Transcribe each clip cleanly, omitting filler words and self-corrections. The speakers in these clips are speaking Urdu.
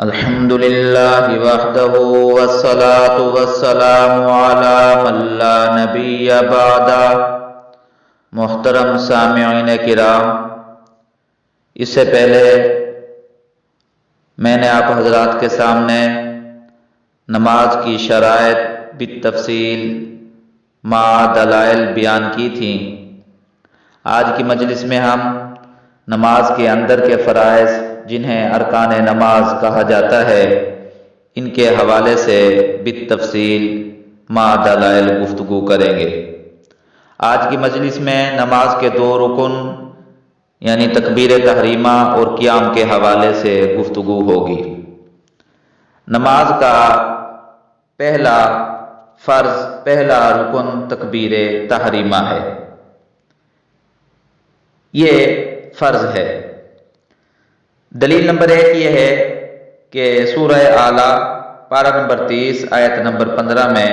الحمد للہ وحدہ والصلاة والسلام علی من لا نبی بعدہ۔ محترم سامعین کرام، اس سے پہلے میں نے آپ حضرات کے سامنے نماز کی شرائط بالتفصیل مع دلائل بیان کی تھیں۔ آج کی مجلس میں ہم نماز کے اندر کے فرائض جنہیں ارکان نماز کہا جاتا ہے، ان کے حوالے سے بالتفصیل مع دلائل گفتگو کریں گے۔ آج کی مجلس میں نماز کے دو رکن یعنی تکبیر تحریمہ اور قیام کے حوالے سے گفتگو ہوگی۔ نماز کا پہلا فرض، پہلا رکن تکبیر تحریمہ ہے، یہ فرض ہے۔ دلیل نمبر 1 یہ ہے کہ سورہ اعلیٰ پارہ نمبر 30 آیت نمبر 15 میں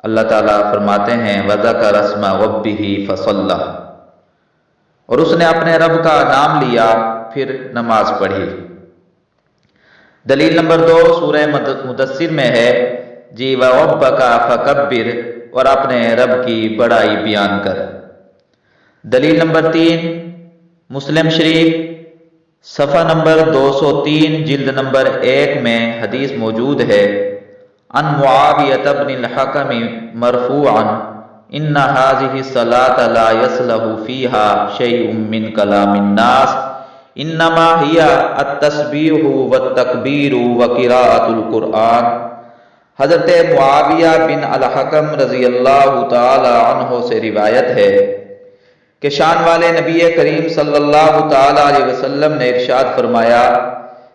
اللہ تعالیٰ فرماتے ہیں وَذَكَرَ اسْمَ رَبِّهِ فَصَلَّى، اور اس نے اپنے رب کا نام لیا پھر نماز پڑھی۔ دلیل نمبر 2 سورہ مدثر میں ہے جی وَرَبَّكَ فَكَبِّرْ، اور اپنے رب کی بڑائی بیان کر۔ دلیل نمبر 3 مسلم شریف صفحہ نمبر 203 جلد نمبر 1 میں حدیث موجود ہے، عن معاویہ بن الحکم مرفوعا ان هذه الصلاة لا يصلح فيها شيء من كلام الناس انما هي التسبیح والتکبیر وقراءة القرآن۔ حضرت معاویہ بن الحکم رضی اللہ تعالی عنہ سے روایت ہے کہ شان والے نبی کریم صلی اللہ تعالی علیہ وسلم نے ارشاد فرمایا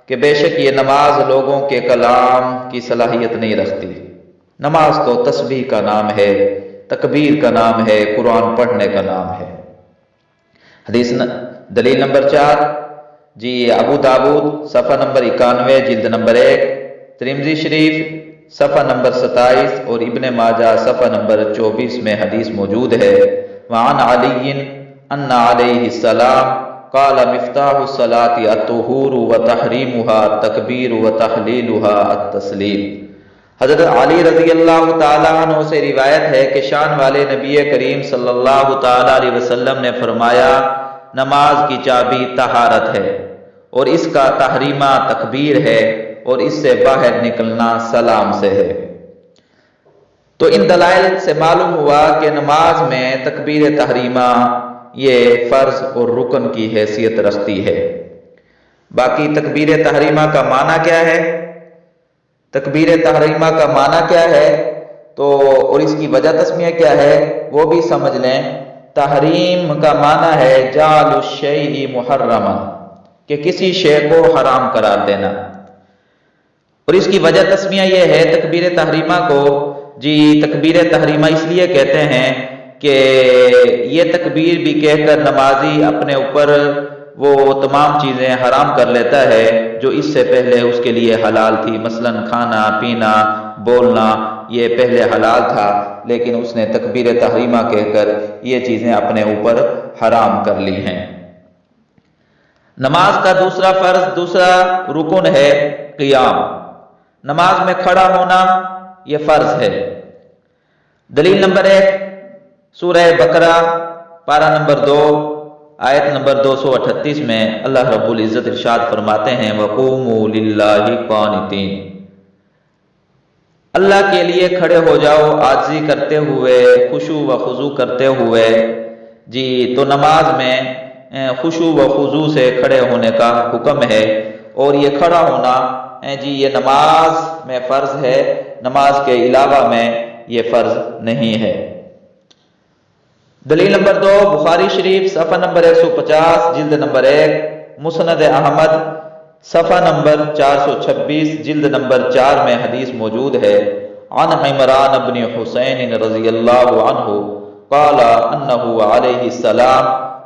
کہ بے شک یہ نماز لوگوں کے کلام کی صلاحیت نہیں رکھتی۔ نماز تو تسبیح کا نام ہے، تکبیر کا نام ہے، قرآن پڑھنے کا نام ہے۔ حدیث دلیل نمبر 4 جی ابو داود صفحہ نمبر 91 جلد نمبر 1، ترمذی شریف صفحہ نمبر 27 اور ابن ماجہ صفحہ نمبر 24 میں حدیث موجود ہے۔ وعن علی ان علیہ السلام قال مفتاح الصلاة الطہور وتحریمها التکبیر وتحلیلها التسلیم۔ حضرت علی رضی اللہ تعالی عنہ سے روایت ہے کہ شان والے نبی کریم صلی اللہ تعالی علیہ وسلم نے فرمایا نماز کی چابی طہارت ہے، اور اس کا تحریمہ تکبیر ہے، اور اس سے باہر نکلنا سلام سے ہے۔ تو ان دلائل سے معلوم ہوا کہ نماز میں تکبیر تحریمہ یہ فرض اور رکن کی حیثیت رکھتی ہے۔ باقی تکبیر تحریمہ کا معنی کیا ہے؟ تکبیر تحریمہ کا معنی کیا ہے تو اور اس کی وجہ تسمیہ کیا ہے وہ بھی سمجھ لیں۔ تحریم کا معنی ہے جعل الشیء محرما، کہ کسی شے کو حرام قرار دینا، اور اس کی وجہ تسمیہ یہ ہے تکبیر تحریمہ کو جی تکبیر تحریمہ اس لیے کہتے ہیں کہ یہ تکبیر بھی کہہ کر نمازی اپنے اوپر وہ تمام چیزیں حرام کر لیتا ہے جو اس سے پہلے اس کے لیے حلال تھی، مثلا کھانا پینا بولنا یہ پہلے حلال تھا، لیکن اس نے تکبیر تحریمہ کہہ کر یہ چیزیں اپنے اوپر حرام کر لی ہیں۔ نماز کا دوسرا فرض، دوسرا رکن ہے قیام۔ نماز میں کھڑا ہونا یہ فرض ہے۔ دلیل نمبر 1 سورہ بقرہ پارہ نمبر 2 آیت نمبر 238 میں اللہ رب العزت ارشاد فرماتے ہیں وَقُومُوا لِلَّهِ قَانِتِينَ، اللہ کے لیے کھڑے ہو جاؤ عاجزی کرتے ہوئے، خشوع و خضوع کرتے ہوئے۔ جی تو نماز میں خشوع و خضوع سے کھڑے ہونے کا حکم ہے، اور یہ کھڑا ہونا جی یہ نماز میں فرض ہے، نماز کے علاوہ میں یہ فرض نہیں ہے۔ دلیل نمبر 2 بخاری شریف صفحہ نمبر 150 جلد نمبر 1، مسند احمد صفحہ نمبر 426 جلد نمبر 4 میں حدیث موجود ہے، عن عمران بن حسین رضی اللہ عنہ قال انه علیہ السلام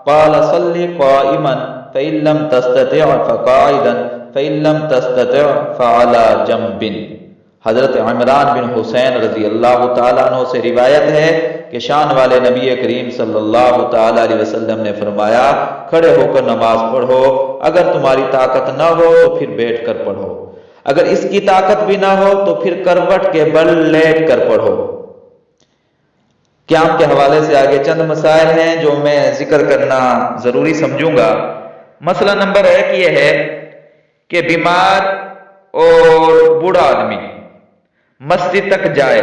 قال صل قائما فإن لم تستطع فقاعدا فإن لم تستطع فعلى جنب۔ حضرت عمران بن حسین رضی اللہ تعالیٰ عنہ سے روایت ہے کہ شان والے نبی کریم صلی اللہ تعالیٰ علیہ وسلم نے فرمایا کھڑے ہو کر نماز پڑھو، اگر تمہاری طاقت نہ ہو تو پھر بیٹھ کر پڑھو۔ اگر اس کی طاقت بھی نہ ہو تو پھر کروٹ کے بل لیٹ کر پڑھو۔ قیام کے حوالے سے آگے چند مسائل ہیں جو میں ذکر کرنا ضروری سمجھوں گا۔ مسئلہ نمبر 1 یہ ہے کہ بیمار اور بوڑھا آدمی مسجد تک جائے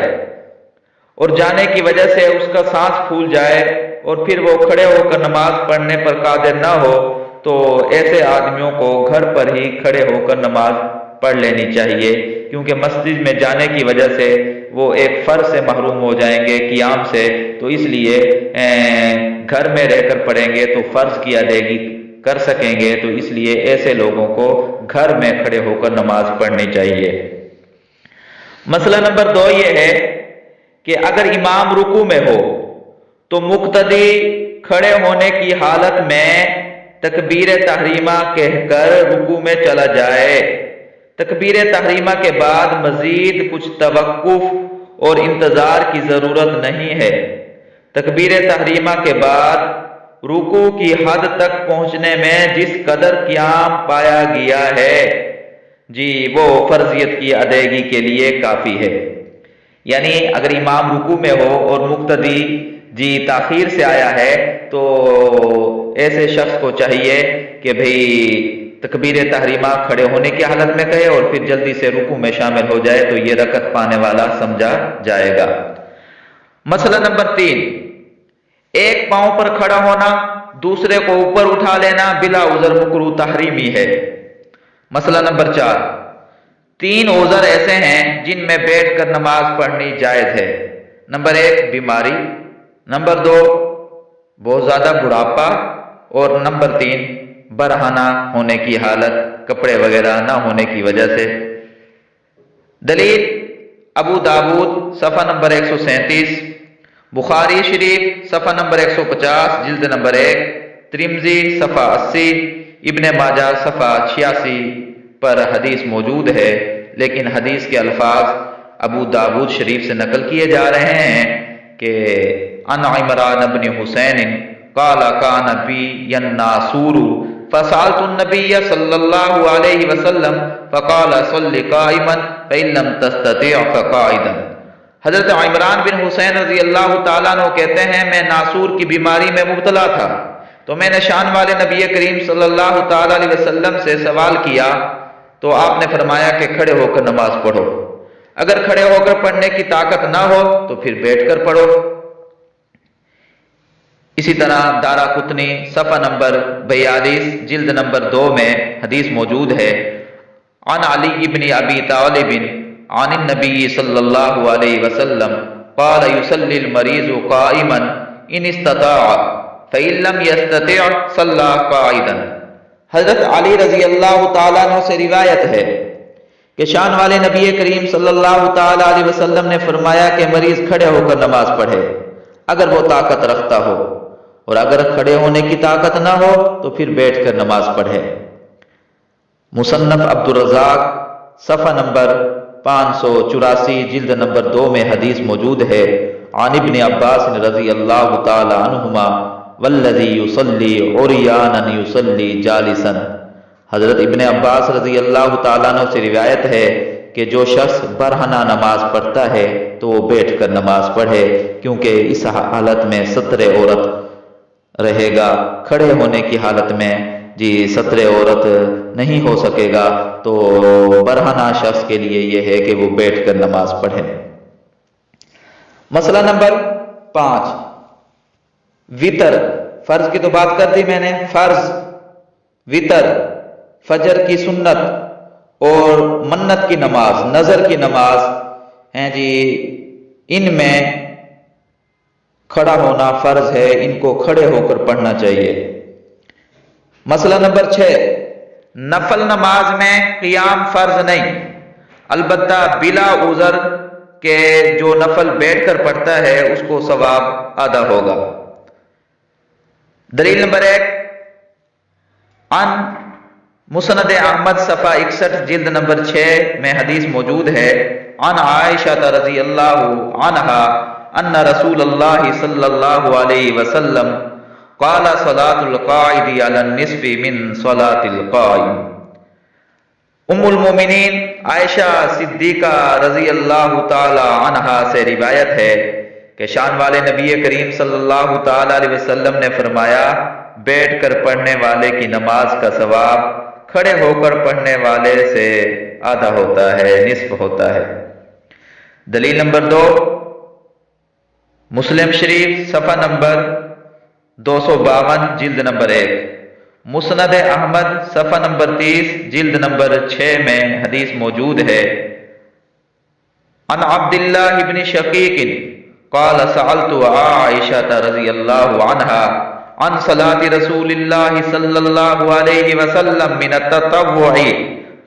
اور جانے کی وجہ سے اس کا سانس پھول جائے اور پھر وہ کھڑے ہو کر نماز پڑھنے پر قادر نہ ہو، تو ایسے آدمیوں کو گھر پر ہی کھڑے ہو کر نماز پڑھ لینی چاہیے، کیونکہ مسجد میں جانے کی وجہ سے وہ ایک فرض سے محروم ہو جائیں گے، قیام سے، تو اس لیے گھر میں رہ کر پڑھیں گے تو فرض کی ادائیگی کر سکیں گے، تو اس لیے ایسے لوگوں کو گھر میں کھڑے ہو کر نماز پڑھنی چاہیے۔ مسئلہ نمبر 2 یہ ہے کہ اگر امام رکوع میں ہو تو مقتدی کھڑے ہونے کی حالت میں تکبیر تحریمہ کہہ کر رکوع میں چلا جائے۔ تکبیر تحریمہ کے بعد مزید کچھ توقف اور انتظار کی ضرورت نہیں ہے۔ تکبیر تحریمہ کے بعد رکوع کی حد تک پہنچنے میں جس قدر قیام پایا گیا ہے وہ فرضیت کی ادائیگی کے لیے کافی ہے۔ یعنی اگر امام رکوع میں ہو اور مقتدی تاخیر سے آیا ہے تو ایسے شخص کو چاہیے کہ تکبیر تحریمہ کھڑے ہونے کی حالت میں کہے اور پھر جلدی سے رکوع میں شامل ہو جائے، تو یہ رکعت پانے والا سمجھا جائے گا۔ مسئلہ نمبر 3، ایک پاؤں پر کھڑا ہونا، دوسرے کو اوپر اٹھا لینا بلا عذر مکروہ تحریمی ہے۔ مسئلہ نمبر 4، 3 عذر ایسے ہیں جن میں بیٹھ کر نماز پڑھنی جائز ہے۔ نمبر 1 بیماری، نمبر 2 بہت زیادہ بڑھاپا، اور نمبر 3 برہنہ ہونے کی حالت، کپڑے وغیرہ نہ ہونے کی وجہ سے۔ دلیل ابو داود صفحہ نمبر 137، بخاری شریف صفحہ نمبر 150 جلد نمبر 1، ترمذی صفحہ 80، ابن ماجہ صفحہ 86 پر حدیث موجود ہے، لیکن حدیث کے الفاظ ابو داود شریف سے نقل کیے جا رہے ہیں کہ عن عمران بن حسین قال کان بی الناسور فسألت النبی صلی اللہ علیہ وسلم فقال صل قائما فإن لم تستطع فقاعدا۔ حضرت عمران بن حسین رضی اللہ تعالیٰ عنہ کہتے ہیں میں ناسور کی بیماری میں مبتلا تھا، تو میں نے شان والے نبی کریم صلی اللہ تعالیٰ علیہ وسلم سے سوال کیا تو آپ نے فرمایا کہ کھڑے ہو کر نماز پڑھو، اگر کھڑے ہو کر پڑھنے کی طاقت نہ ہو تو پھر بیٹھ کر پڑھو۔ اسی طرح دارقطنی صفحہ نمبر 42 جلد نمبر 2 میں حدیث موجود ہے، عن علی بن ابی طالب عن النبی صلی اللہ علیہ وسلم قال يصلي المریض قائما ان استطاع فإن لم يستطع صلى قاعدا۔ حضرت علی رضی اللہ تعالیٰ عنہ سے روایت ہے کہ شان والے نبی کریم صلی اللہ تعالیٰ علیہ وسلم نے فرمایا کہ مریض کھڑے ہو کر نماز پڑھے اگر وہ طاقت رکھتا ہو، اور اگر کھڑے ہونے کی طاقت نہ ہو تو پھر بیٹھ کر نماز پڑھے۔ مصنف عبدالرزاق صفحہ نمبر 584 جلد نمبر 2 میں حدیث موجود ہے، عن ابن عباس رضی اللہ تعالی عنہما والذی یصلی عریانا یصلی جالسا۔ حضرت ابن عباس رضی اللہ تعالیٰ عنہ سے روایت ہے کہ جو شخص برہنہ نماز پڑھتا ہے تو وہ بیٹھ کر نماز پڑھے، کیونکہ اس حالت میں ستر عورت رہے گا، کھڑے ہونے کی حالت میں ستر عورت نہیں ہو سکے گا، تو برہنہ شخص کے لیے یہ ہے کہ وہ بیٹھ کر نماز پڑھے۔ مسئلہ نمبر 5، وطر، فرض کی تو بات کر دی میں نے، فرض، وطر، فجر کی سنت اور منت کی نماز، نظر کی نماز ہیں ان میں کھڑا ہونا فرض ہے، ان کو کھڑے ہو کر پڑھنا چاہیے۔ مسئلہ نمبر 6، نفل نماز میں قیام فرض نہیں، البتہ بلا عذر کہ جو نفل بیٹھ کر پڑھتا ہے اس کو ثواب ادا ہوگا۔ دلیل نمبر 1، عن مسند احمد صفحہ 61 جلد نمبر 6 میں حدیث موجود ہے، عن عائشہ رضی اللہ عنہا ان رسول اللہ صلی اللہ علیہ وسلم قال صلاة القاعد علی النصف من صلاة القائم۔ المومنین عائشہ صدیقہ رضی اللہ تعالی عنہا سے روایت ہے کہ شان والے نبی کریم صلی اللہ تعالی علیہ وسلم نے فرمایا، بیٹھ کر پڑھنے والے کی نماز کا ثواب کھڑے ہو کر پڑھنے والے سے آدھا ہوتا ہے، نصف ہوتا ہے۔ دلیل نمبر 2، مسلم شریف صفحہ نمبر 252 جلد نمبر 1، مسند احمد صفحہ نمبر 30 جلد نمبر 6 میں حدیث موجود ہے۔ عن عبداللہ بن شقیق قال سألت عائشة رضی اللہ عنہا عن صلاة رسول اللہ صلی اللہ علیہ وسلم من التطوع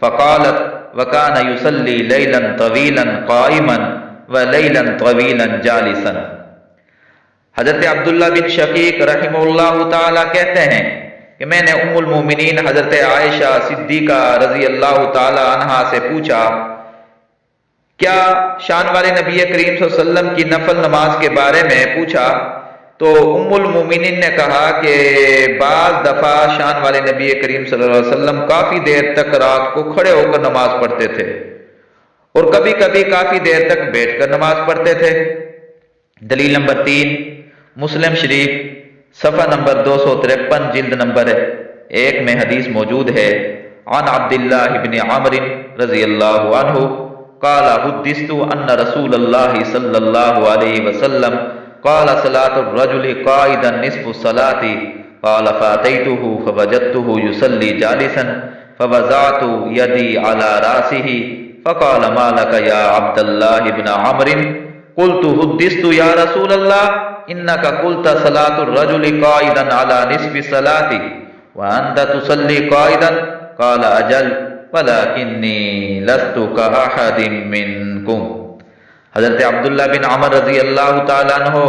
فقالت وكان يصلي ليلا طويلا قائما وليلا طويلا جالسا۔ حضرت عبداللہ بن شقیق رحمہ اللہ تعالی کہتے ہیں کہ میں نے ام المومنین حضرت عائشہ صدیقہ رضی اللہ تعالی عنہا سے پوچھا، کیا شان والے نبی کریم صلی اللہ علیہ وسلم کی نفل نماز کے بارے میں پوچھا، تو ام المومنین نے کہا کہ بعض دفعہ شان والے نبی کریم صلی اللہ علیہ وسلم کافی دیر تک رات کو کھڑے ہو کر نماز پڑھتے تھے اور کبھی کبھی کافی دیر تک بیٹھ کر نماز پڑھتے تھے۔ دلیل نمبر 3، مسلم شریف صفحہ نمبر 253 جلد نمبر 1 میں حدیث موجود ہے۔ عن عبداللہ بن عمرو رضی اللہ عنہ قال حدثت ان رسول اللہ صلی اللہ علیہ وسلم قال صلاة الرجل قائدا نصف الصلاة قال فاتيته فوجدته يصلي جالسا فوضعت يدي على راسه فقال ما لك يا عبد الله بن عمرو قلت حدثت يا رسول الله انك قلت صلاة الرجل قائدا على نصف الصلاة وانت تصلي قائدا قال اجل ولكني لست كأحد منكم۔ حضرت عبداللہ بن عمر رضی اللہ تعالیٰ عنہ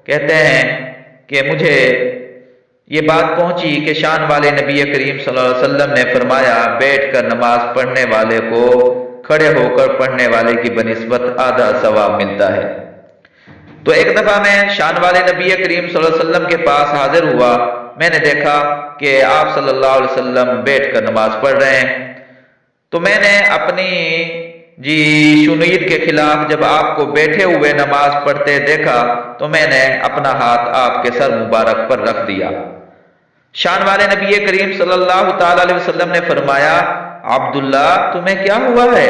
کہتے ہیں کہ مجھے یہ بات پہنچی کہ شان والے نبی کریم صلی اللہ علیہ وسلم نے فرمایا، بیٹھ کر نماز پڑھنے والے کو کھڑے ہو کر پڑھنے والے کی بنسبت آدھا ثواب ملتا ہے۔ تو ایک دفعہ میں شان والے نبی کریم صلی اللہ علیہ وسلم کے پاس حاضر ہوا، میں نے دیکھا کہ آپ صلی اللہ علیہ وسلم بیٹھ کر نماز پڑھ رہے ہیں، تو میں نے اپنی شنوید کے خلاف جب آپ کو بیٹھے ہوئے نماز پڑھتے دیکھا تو میں نے اپنا ہاتھ آپ کے سر مبارک پر رکھ دیا۔ شان والے نبی کریم صلی اللہ تعالی علیہ وسلم نے فرمایا، عبداللہ تمہیں کیا ہوا ہے؟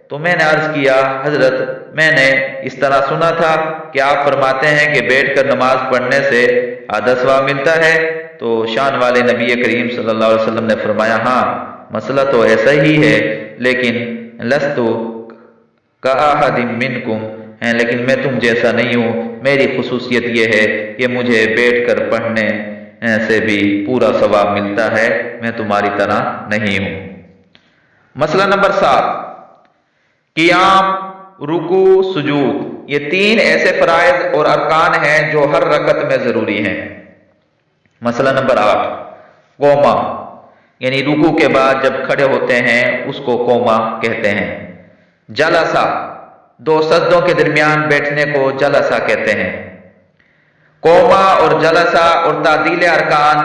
تو میں نے عرض کیا، حضرت میں نے اس طرح سنا تھا کہ آپ فرماتے ہیں کہ بیٹھ کر نماز پڑھنے سے آدھا ثواب ملتا ہے۔ تو شان والے نبی کریم صلی اللہ علیہ وسلم نے فرمایا، ہاں مسئلہ تو ایسا ہی ہے، لیکن لستو کأحد منکم، لیکن میں تم جیسا نہیں ہوں، میری خصوصیت یہ ہے کہ مجھے بیٹھ کر پڑھنے سے بھی پورا ثواب ملتا ہے، میں تمہاری طرح نہیں ہوں۔ مسئلہ نمبر 7، قیام، رکوع، سجود، یہ 3 ایسے فرائض اور ارکان ہیں جو ہر رکعت میں ضروری ہیں۔ مسئلہ نمبر 8، قوما، یعنی رکوع کے بعد جب کھڑے ہوتے ہیں اس کو قوما کہتے ہیں۔ جلسہ، 2 سجدوں کے درمیان بیٹھنے کو جلسہ کہتے ہیں۔ قوما اور جلسہ اور تعدیل ارکان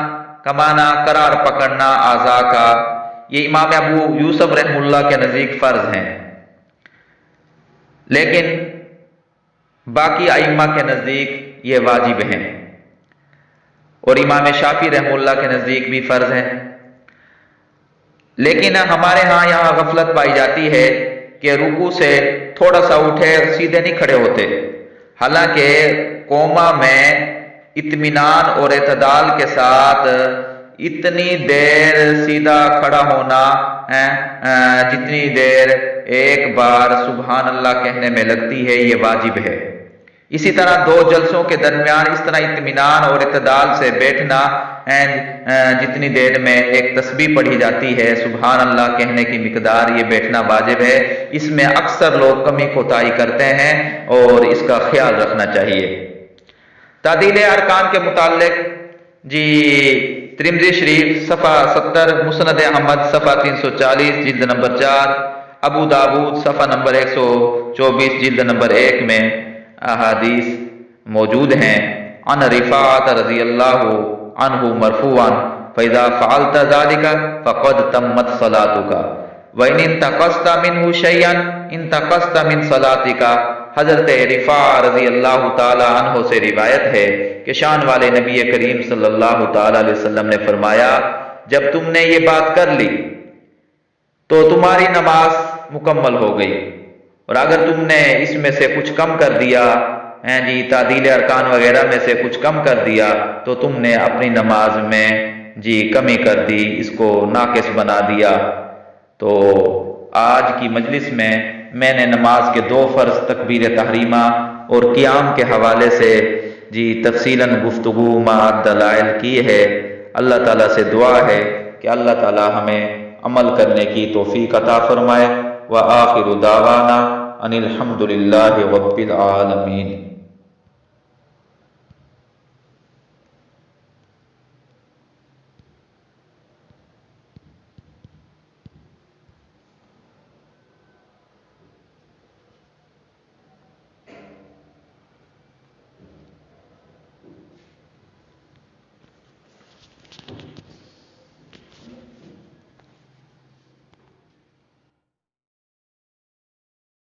کا معنی قرار پکڑنا اعضاء کا، یہ امام ابو یوسف رحمہ اللہ کے نزدیک فرض ہیں، لیکن باقی ائمہ کے نزدیک یہ واجب ہیں، اور امام شافعی رحمہ اللہ کے نزدیک بھی فرض ہیں۔ لیکن ہمارے ہاں یہاں غفلت پائی جاتی ہے کہ رکوع سے تھوڑا سا اٹھے سیدھے نہیں کھڑے ہوتے، حالانکہ قوما میں اطمینان اور اعتدال کے ساتھ اتنی دیر سیدھا کھڑا ہونا جتنی دیر ایک بار سبحان اللہ کہنے میں لگتی ہے، یہ واجب ہے۔ اسی طرح 2 جلسوں کے درمیان اس طرح اطمینان اور اعتدال سے بیٹھنا جتنی دیر میں ایک تسبیح پڑھی جاتی ہے سبحان اللہ کہنے کی مقدار، یہ بیٹھنا واجب ہے۔ اس میں اکثر لوگ کمی کوتاہی کرتے ہیں اور اس کا خیال رکھنا چاہیے۔ تعدیل ارکان کے متعلق ترمذی شریف صفحہ 70، مسند احمد صفحہ 340 جلد نمبر 4، ابو داود صفحہ نمبر 124 جلد نمبر 1 میں احادیث موجود ہیں۔ عن رفاعۃ رضی اللہ عنہ مرفوعا فاذا فعلت ذلك فقد تمت صلاتك، وَإِنِ انْتَقَصْتَ مِنْهُ شَيْئًا انْتَقَصْتَ مِنْ صَلَاتِكَ۔ حضرت رفاع رضی اللہ تعالی عنہ سے روایت ہے کہ شان والے نبی کریم صلی اللہ تعالی علیہ وسلم نے فرمایا، جب تم نے یہ بات کر لی تو تمہاری نماز مکمل ہو گئی، اور اگر تم نے اس میں سے کچھ کم کر دیا، تعدیل ارکان وغیرہ میں سے کچھ کم کر دیا، تو تم نے اپنی نماز میں کمی کر دی، اس کو ناقص بنا دیا۔ تو آج کی مجلس میں نے نماز کے 2 فرض تکبیر تحریمہ اور قیام کے حوالے سے تفصیلاً گفتگو مع دلائل کی ہے۔ اللہ تعالیٰ سے دعا ہے کہ اللہ تعالیٰ ہمیں عمل کرنے کی توفیق عطا فرمائے۔ وآخر دعوانا ان الحمد للہ رب العالمین۔